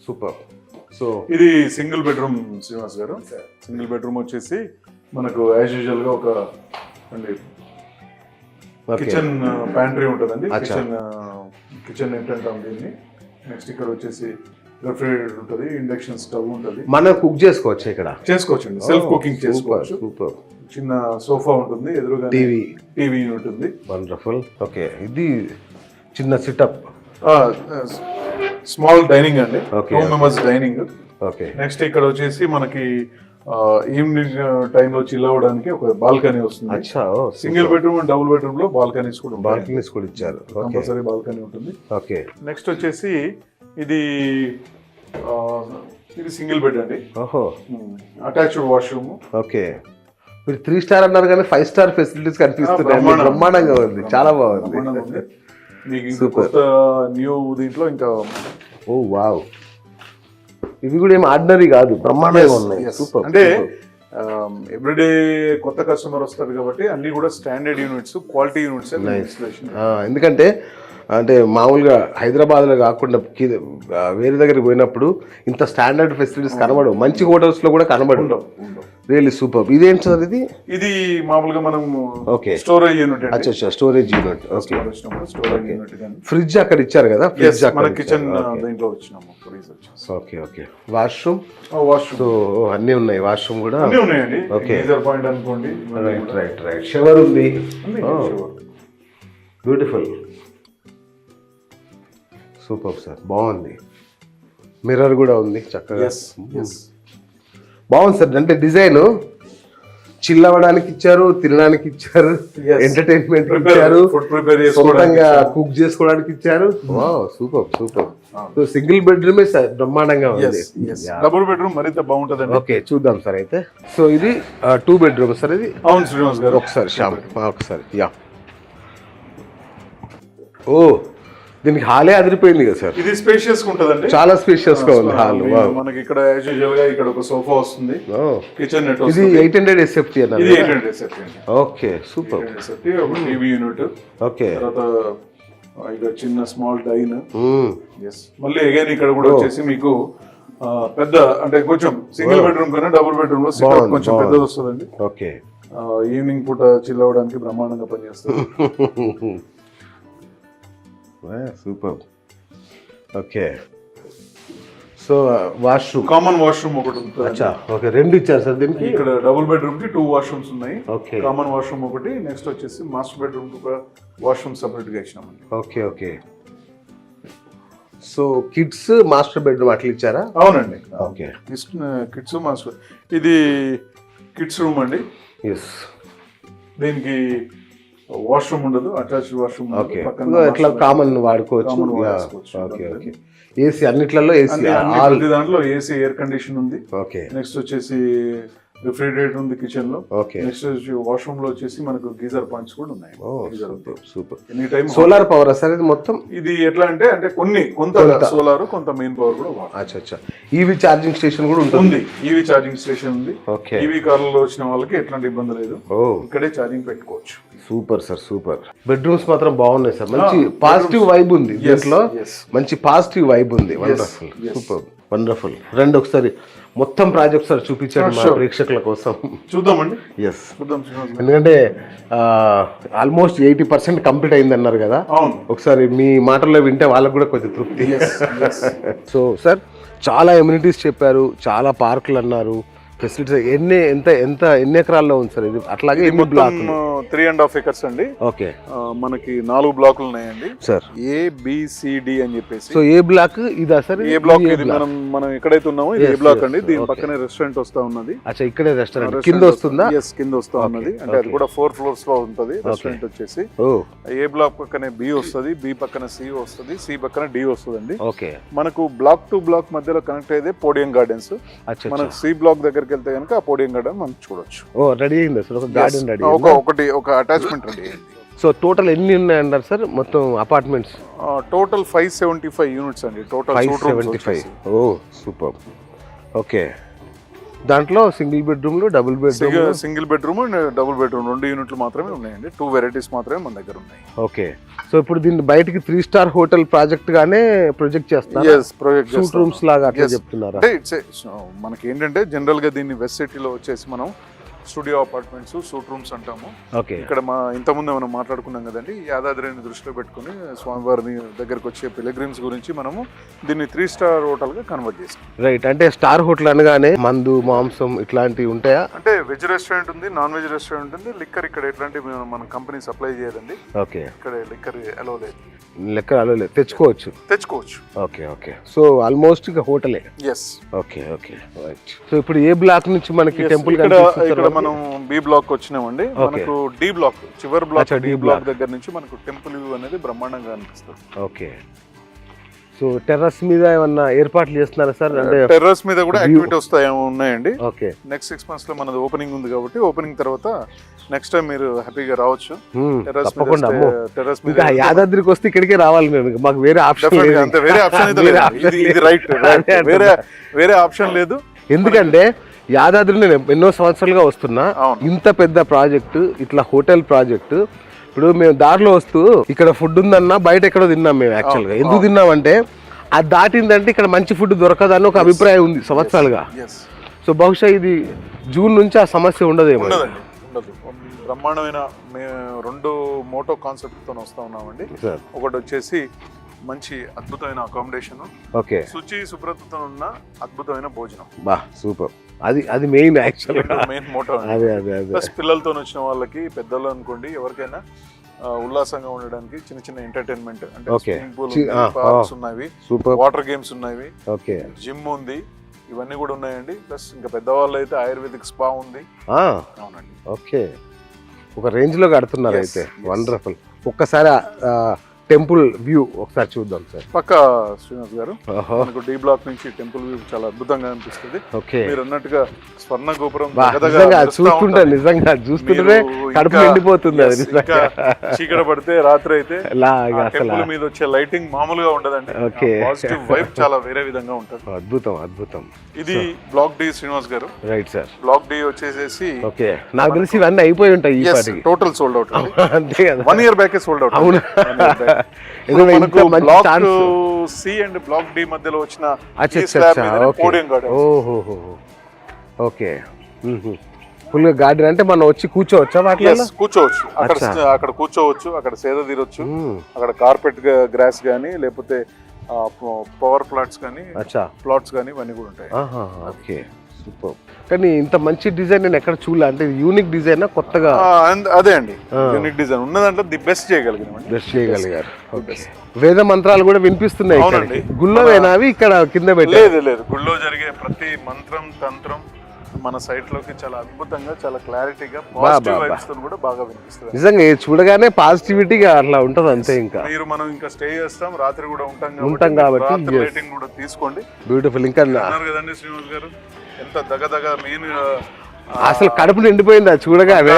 Super. So ఇది single bedroom Srinivas గారు. Single bedroom వచ్చేసి మనకు యాజ్ యూజువల్ గా ఒక కిచెన్ ప్యాంట్రీ ఉంటుందండి. కిచెన్ ఏంటంటాం దీన్ని. నెక్స్ట్ ఇక్కడ వచ్చేసి రెఫ్రిజిరేటర్ ఉంటుంది, ఇండక్షన్ స్టవ్ ఉంటుంది. మనం కుక్ చేసుకోవచ్చు ఇక్కడ. చేసుకోవచ్చండి, సెల్ఫ్ కుకింగ్ చేసుకోవచ్చు. సూపర్. చిన్న సోఫా ఉంటుంది, ఎదురుగా టీవీ ఉంటుంది. వండర్ఫుల్. ఓకే, ఇది చిన్న సిటప్, స్మాల్ డైనింగ్ అండి, 2 మెంబర్స్ డైనింగ్. ఓకే. నెక్స్ట్ ఇక్కడ వచ్చేసి మనకి ఈవినింగ్ టైంలో చిల్ అవ్వడానికి ఒక బాల్కనీ వస్తుంది. Single bedroom and double bedroom లో బాల్కనీస్ కూడా ఇచ్చారు. కంపల్సరీ బాల్కనీ ఉంటుంది. ఓకే. నెక్స్ట్ వచ్చేసి ఇది సింగిల్ బెడ్ అండి. ఓహో. Attached washroom. ఓకే. మీరు 3 స్టార్ అన్నారు కానీ 5 స్టార్ ఫెసిలిటీస్ కనిపిస్తున్నాయి. బ్రహ్మాండంగా ఉంది, చాలా బాగుంది. మీకు ఇంకా కొత్త న్యూ దీంట్లో ఇంకా ఓ వావ్, ఇవి కూడా ఏం ఆర్డినరీ కాదు, బ్రహ్మాండంగా ఉన్నాయి. సూపర్. అంటే ఎవ్రీడే కొత్త కస్టమర్ వస్తారు కాబట్టి అన్ని కూడా స్టాండర్డ్ యూనిట్స్, క్వాలిటీ యూనిట్స్. ఎందుకంటే అంటే మామూలుగా హైదరాబాద్లో కాకుండా వేరే దగ్గరికి పోయినప్పుడు ఇంత స్టాండర్డ్ ఫెసిలిటీస్ కనబడవు, మంచి హోటల్స్లో కూడా కనబడవు. Really super. ఇదేంటి సార్ ఇది? ఇది మామూలుగా మనం ఓకే స్టోరేజ్ యూనిట్. అచ్చా, storage unit. Okay. Storage unit. Fridge అక్కడ ఇచ్చారు కదా? ఫ్రిడ్జ్ మన కిచెన్ దీంట్లో వచ్చినాము. Okay. Okay. Washroom. Washroom so అన్నీ ఉన్నాయి, వాష్రూమ్ కూడా అన్నీ ఉన్నాయండి. ఓకే. గీజర్ పాయింట్ అనుకోండి. రైట్. షవర్ ఉంది. బ్యూటిఫుల్. సూపర్ సార్, బాగుంది. మిర్రర్ కూడా ఉంది చక్కగా. బాగుంది సార్. అంటే డిజైన్ చిల్ అవ్వడానికి ఇచ్చారు, తినడానికి ఇచ్చారు, ఎంటర్టైన్మెంట్ ఇచ్చారు, సొంతంగా కుక్ చేసుకోవడానికి ఇచ్చారు. సూపర్. సో సింగిల్ బెడ్రూమ్ బ్రహ్మాండంగా ఉంది. డబుల్ బెడ్రూమ్ మరింత బాగుంటుంది. ఓకే, చూద్దాం సార్ అయితే. సో ఇది 2 బెడ్రూమ్ సార్ ఇది? అవును శ్రీనివాస్ గారు. ఒకసారి శ్యామ్ ఒకసారి. యా. ఓ, దీనికి హాలే అదిరిపోయింది కదా సార్. ఇది స్పేషియస్ గా ఉంటదండి, చాలా స్పేషియస్ గా ఉంది హాల్. మనకి ఇక్కడ యాజ్ యూజువల్ గా ఇక్కడ ఒక సోఫా వస్తుంది, కిచెన్ నెట్. ఇది 800 SFT అన్నారు. ఇది 800 SFT అండి. Okay, super. ఒక టీవీ యూనిట్. ఓకే. తర్వాత ఇక్కడ చిన్న స్మాల్ డైన్. మళ్ళీ అగైన్ ఇక్కడ కూడా వచ్చేసి మీకు పెద్ద, అంటే కొంచెం సింగిల్ బెడ్రూమ్ కన్నా డబుల్ బెడ్రూమ్ లో సిట్అవుట్ కొంచెం పెద్దది వస్తుందండి. ఓకే. ఈవినింగ్ పూట చిల్ అవ్వడానికి బ్రహ్మాండంగా పనిచేస్తుంది. Super. Okay. So washroom, common washroom ఒకటి ఉంటుంది. అచ్చా, ఓకే. 2 ఇచ్చారు సార్ దీనికి. ఇక్కడ డబుల్ బెడ్రూమ్ కి 2 వాష్రూమ్స్ ఉన్నాయి. ఓకే. కామన్ వాష్రూమ్ ఒకటి. నెక్స్ట్ వచ్చేసి మాస్టర్ బెడ్రూమ్ కి ఒక వాష్రూమ్ సెపరేట్ గా ఇచ్చినామండి. Okay. So kids master bedroom అట్లా ఇచ్చారా? అవునండి. ఓకే. Kids master. ఇది కిడ్స్ రూమ్ అండి. ఎస్. దీనికి వాష్రూమ్ ఉండదు, అటాచ్డ్ వాష్రూమ్. ఓకే. ఇట్లా కామన్ వాడుకోవచ్చు. ఓకే. ఏసీ అన్నిట్లలో ఏసీ, దాంట్లో ఏసీ, ఎయిర్ కండిషన్ ఉంది. ఓకే. నెక్స్ట్ వచ్చేసి రిఫ్రిజిరేటర్ ఉంది కిచెన్ లో. ఓకే. నెక్స్ట్ వాష్రూమ్ లో వచ్చేసి మనకు గీజర్ పాయింట్స్ కూడా ఉన్నాయి. Super. Any time solar power sir ఇది మొత్తం? ఇది ఎట్లా అంటే కొంత సోలార్, కొంత మెయిన్ పవర్ కూడా. అచ్చా. ఈవీ ఛార్జింగ్ స్టేషన్ కూడా ఉంటుంది? ఈవీ ఛార్జింగ్ స్టేషన్ ఉంది. ఓకే. ఈవీ కార్లలో వచ్చిన వాళ్ళకి ఎట్లాంటి ఇబ్బంది లేదు, ఇక్కడే ఛార్జింగ్ పెట్టుకోవచ్చు. Super sir, super. బెడ్రూమ్స్ మాత్రం బాగున్నాయి సార్, మంచి పాజిటివ్ వైబ్ ఉంది దీంట్లో, మంచి పాజిటివ్ వైబ్ ఉంది. Wonderful, super, wonderful. రండి ఒకసారి మొత్తం ప్రాజెక్ట్ సార్ చూపించండి మా ప్రేక్షకుల కోసం. చూద్దామండి. ఎస్, ఎందుకంటే ఆల్మోస్ట్ 80% కంప్లీట్ అయింది అన్నారు కదా, ఒకసారి మీ మాటల్లో వింటే వాళ్ళకు కూడా కొంచెం తృప్తి. సో సార్ చాలా ఎమ్యూనిటీస్ చెప్పారు, చాలా పార్కులు అన్నారు, ఫెసిలిటీస్ ఎన్ని ఎకరాల్లో ఉంది సార్ ఇది? అట్లాగే ఎన్ని బ్లాక్లు? 3.5 acres అండి. ఓకే. మనకి 4 బ్లాకులు ఉన్నాయండి సార్. ABCD అని చెప్పేసి. సో ఏ బ్లాక్ ఇదా సార్? ఏ బ్లాక్ ఇది మనం ఎక్కడైతే ఉన్నామో ఇది ఏ బ్లాక్ అండి. దీని పక్కనే రెస్టారెంట్ వస్తా ఉన్నది. అచ్చా, ఇక్కడే రెస్టారెంట్ కింద వస్తుందా? ఎస్, కింద వస్తా ఉన్నది. అంటే అది కూడా 4 floors లో ఉంటది రెస్టారెంట్ వచ్చేసి. ఏ బ్లాక్ పక్కనే B వస్తుంది, B పక్కన C వస్తుంది, C పక్కన D వస్తుందండి. ఓకే. మనకు బ్లాక్ టు బ్లాక్ మధ్యలో కనెక్ట్ అయ్యేది పోడియం గార్డెన్స్. మనకు C బ్లాక్ దగ్గరికి వెళ్తే కనుక ఆ పోడియం గార్డెన్ మనం చూడొచ్చు. రెడీ అయింది సార్, ఒక గార్డెన్ రెడీ, ఒక అటాచ్మెంట్ రెడీ అయింది. సో టోటల్ ఎన్ని ఉన్నాయన్నారు సార్ మొత్తం అపార్ట్మెంట్స్? టోటల్ 575 యూనిట్స్ అండి. టోటల్ 575. ఓ సూపర్. ఓకే. దాంట్లో సింగిల్ బెడ్రూమ్లు, double bedroom. Single bedroom and double bedroom 2 యూనిట్లు మాత్రమే ఉన్నాయండి. 2 వెరైటీస్ మాత్రమే మన దగ్గర ఉన్నాయి. ఓకే. సో ఇప్పుడు దీన్ని బయటికి 3 స్టార్ హోటల్ ప్రాజెక్ట్ గానే ప్రొజెక్ట్ చేస్తారు. సూట్ రూమ్స్ లాగా అట్లా చెప్తున్నారా? మనకి ఏంటంటే జనరల్ గా దీన్ని వెస్ట్ సిటీలో వచ్చేసి మనం స్టూడియో అపార్ట్మెంట్స్, సూట్ రూమ్స్ అంటాము. ఓకే. ఇక్కడ ఇంతకుముందు మనం మాట్లాడుకున్నాం కదండి, యాదాద్రిని దృష్టిలో పెట్టుకుని స్వామివారిని దగ్గరకు వచ్చే పిలగ్రిమ్స్ గురించి మనము దీన్ని 3 స్టార్ హోటల్ గా కన్వర్ట్ చేస్తాం. రైట్. అంటే స్టార్ హోటల్ అనగానే మందు, మాంసం ఇట్లాంటివి ఉంటాయా? అంటే వెజ్ రెస్టారెంట్ ఉంది, నాన్ వెజ్ రెస్టారెంట్ ఉంది. లిక్కర్ ఇక్కడ ఎట్లాంటి మన కంపెనీ సప్లై చేయదండి. ఓకే. ఇక్కడ లిక్కర్ అలో లేదు. లెక్క అలో లేదు, తెచ్చుకోవచ్చు. Okay okay. సో ఆల్మోస్ట్ ఇక హోటలే. Okay okay right. సో ఇప్పుడు ఏ బ్లాక్ నుంచి మనకి టెంపుల్ ఇక్కడ మనం బి బ్లాక్ వచ్చినామండి. మనకు డి బ్లాక్ చివరి బ్లాక్, డి బ్లాక్ దగ్గర నుంచి మనకు టెంపుల్ వ్యూ అనేది బ్రహ్మాండంగా అనిపిస్తుంది. ఓకే. సో టెర్రస్ మీద ఏమన్నా ఏర్పాట్లు చేస్తున్నారా సార్? అంటే టెర్రస్ మీద కూడా యాక్టివిటీస్ ఉన్నాయండి. ఓకే. నెక్స్ట్ 6 months లో మనది ఓపెనింగ్ ఉంది కాబట్టి ఓపెనింగ్ తర్వాత నెక్స్ట్ టైం మీరు హ్యాపీగా రావచ్చు. తప్పకుండా. టెర్రస్ మీద యాదాద్రికి వస్తే ఇక్కడికే రావాలి మేము, మాకు వేరే ఆప్షన్ అంతే. వేరే ఆప్షన్ ఇది రైట్. వేరే ఆప్షన్ లేదు. ఎందుకంటే యాదాద్రి నేను ఎన్నో సంవత్సరాలుగా వస్తున్నా. ఇంత పెద్ద ప్రాజెక్టు, ఇట్లా హోటల్ ప్రాజెక్టు. ఇప్పుడు మేము దారిలో వస్తూ ఇక్కడ ఫుడ్ ఉందన్నా బయట ఎక్కడో తిన్నాం మేము. యాక్చువల్గా ఎందుకు తిన్నామంటే అది దాటిందంటే ఇక్కడ మంచి ఫుడ్ దొరకదని ఒక అభిప్రాయం ఉంది సంవత్సరాలుగా. సో బహుశా ఇది జూన్ నుంచి ఆ సమస్య ఉండదేమో. బ్రహ్మాండమైన 2 మోటో కాన్సెప్ట్తో వస్తూ ఉన్నామండి. ఒకటి వచ్చేసి మంచి అద్భుతమైన అకామిడేషన్, ఓకే, శుచి శుభ్రతతో ఉన్న అద్భుతమైన భోజనం. బా సూపర్. అది మెయిన్ యాక్చువల్గా మెయిన్ మోటో. ప్లస్ పిల్లలతో వచ్చిన వాళ్ళకి, పెద్దలు అనుకోండి, ఎవరికైనా ఉల్లాసంగా ఉండడానికి చిన్న చిన్న ఎంటర్టైన్మెంట్ అంటే స్విమ్మింగ్ పూల్, పార్క్స్ ఉన్నాయి, వాటర్ గేమ్స్ ఉన్నాయి, జిమ్ ఉంది, ఇవన్నీ కూడా ఉన్నాయండి. ప్లస్ ఇంకా పెద్దవాళ్ళు అయితే ఆయుర్వేదిక్ స్పా ఉంది. అవునండి. ఓకే. ఒక రేంజ్ లో కడుతున్నారు అయితే. వండర్ఫుల్. ఒక్కసారి టెంపుల్ వ్యూ ఒకసారి చూద్దాం సార్. పక్కా శ్రీనివాస్ గారు, మనకు డి బ్లాక్ నుంచి టెంపుల్ వ్యూ చాలా అద్భుతంగా అనిపిస్తుంది. మీరు అన్నట్టుగా స్వర్ణ గోపురం చూస్తుంటే నిజంగా చూస్తుంటే కడుపు నిండిపోతుంది. అది చీకట పడితే రాత్రి అయితే టెంపుల్ మీద వచ్చే లైటింగ్ మామూలుగా ఉండదండి. పాజిటివ్ వైబ్ చాలా వేరే విధంగా ఉంటుంది. అద్భుతం అద్భుతం. ఇది బ్లాక్ డి శ్రీనివాస్ గారు. Right sir. బ్లాక్ డి వచ్చేసేసి ఓకే, నాకు తెలిసి ఇవన్నీ అయిపోయి ఉంటాయి. Total sold out. అంతే కదా, 1 year బ్యాక్ సోల్డ్ అవుట్. అవును. Block C and block D మధ్యలో వచ్చిన పోడియం గార్డెన్. ఓకే. ఫుల్ గా గార్డెన్ అంటే మనం వచ్చి కూర్చోవచ్చా? కూర్చోవచ్చు. అక్కడ కూర్చోవచ్చు, అక్కడ సేద తీరొచ్చు. అక్కడ కార్పెట్ గ్రాస్ గానీ, లేకపోతే పవర్ ప్లాట్స్ కానీ, ప్లాట్స్ కానీ ఇవన్నీ కూడా ఉంటాయి. Okay, super. కానీ ఇంత మంచి డిజైన్ నేను ఎక్కడ చూడలే. అంటే యూనిక్ డిజైన్, కొత్తగా. అదే అండి, యూనిక్ డిజైన్ ఉన్న దాంట్లో ది బెస్ట్ చేయగలిగారు. వేద మంత్రాలు కూడా వినిపిస్తున్నాయి. గుళ్ళోవేనా అవి? ఇక్కడ కింద లేదు. గుళ్ళో జరిగే ప్రతి మంత్రం, తంత్రం మన సైట్ లోకి చాలా అద్భుతంగా, చాలా క్లారిటీగా, పాజిటివ్ వైబ్స్ తో కూడా బాగా వినిపిస్తుంది. నిజంగా చూడగానే పాజిటివిటీగా అట్లా ఉంటది. అంతే. ఇంకా మనం ఇంకా స్టే చేస్తాం, రాత్రి కూడా ఉంటాం కాబట్టి లైటింగ్ కూడా తీసుకోండి. బ్యూటిఫుల్. ఇంకా కదండి శ్రీనివాస్ గారు, ఎంత దగదగ మెయిన్ అసలు కడుపు నిండిపోయింది చూడగానే.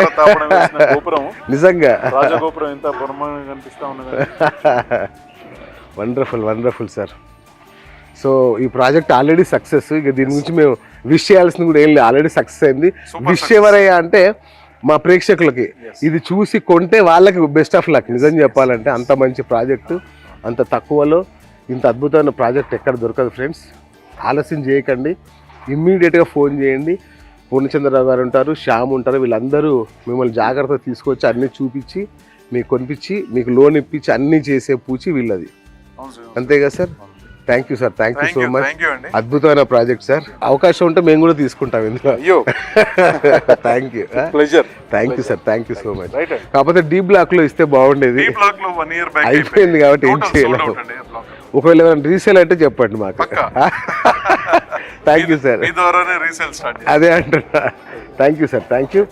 గోపురం నిజంగా రాజగోపురం ఎంత బ్రహ్మాండంగా కనిపిస్తా ఉన్నది. Wonderful sir. సో ఈ ప్రాజెక్ట్ ఆల్రెడీ సక్సెస్. ఇక దీని గురించి మేము విష్ చేయాల్సింది కూడా ఏం లేదు, ఆల్రెడీ సక్సెస్ అయింది. విష్ ఎవరయ్యా అంటే మా ప్రేక్షకులకి, ఇది చూసి కొంటే వాళ్ళకి బెస్ట్ ఆఫ్ లక్. నిజం చెప్పాలంటే అంత మంచి ప్రాజెక్టు, అంత తక్కువలో ఇంత అద్భుతమైన ప్రాజెక్ట్ ఎక్కడ దొరకదు ఫ్రెండ్స్. ఆలస్యం చేయకండి, ఇమ్మీడియట్గా ఫోన్ చేయండి. పూర్ణచంద్రరావు గారు ఉంటారు, శ్యామ్ ఉంటారు, వీళ్ళందరూ మిమ్మల్ని జాగ్రత్తగా తీసుకొచ్చి అన్నీ చూపించి మీకు కొనిపించి మీకు లోన్ ఇప్పించి అన్నీ చేసే పూచి వీళ్ళది. అంతేగా sir? Thank you sir, thank you so much. అద్భుతమైన ప్రాజెక్ట్ సార్. అవకాశం ఉంటే మేము కూడా తీసుకుంటాం ఇందులో. Thank you sir, thank you so much. కాకపోతే డీ బ్లాక్ లో ఇస్తే బాగుండేది, అయిపోయింది కాబట్టి ఏం చేయలేము. ఒకవేళ రీసేల్ అంటే చెప్పండి మాకు. Thank you sir. అదే అంటున్నా. Thank you sir, thank you.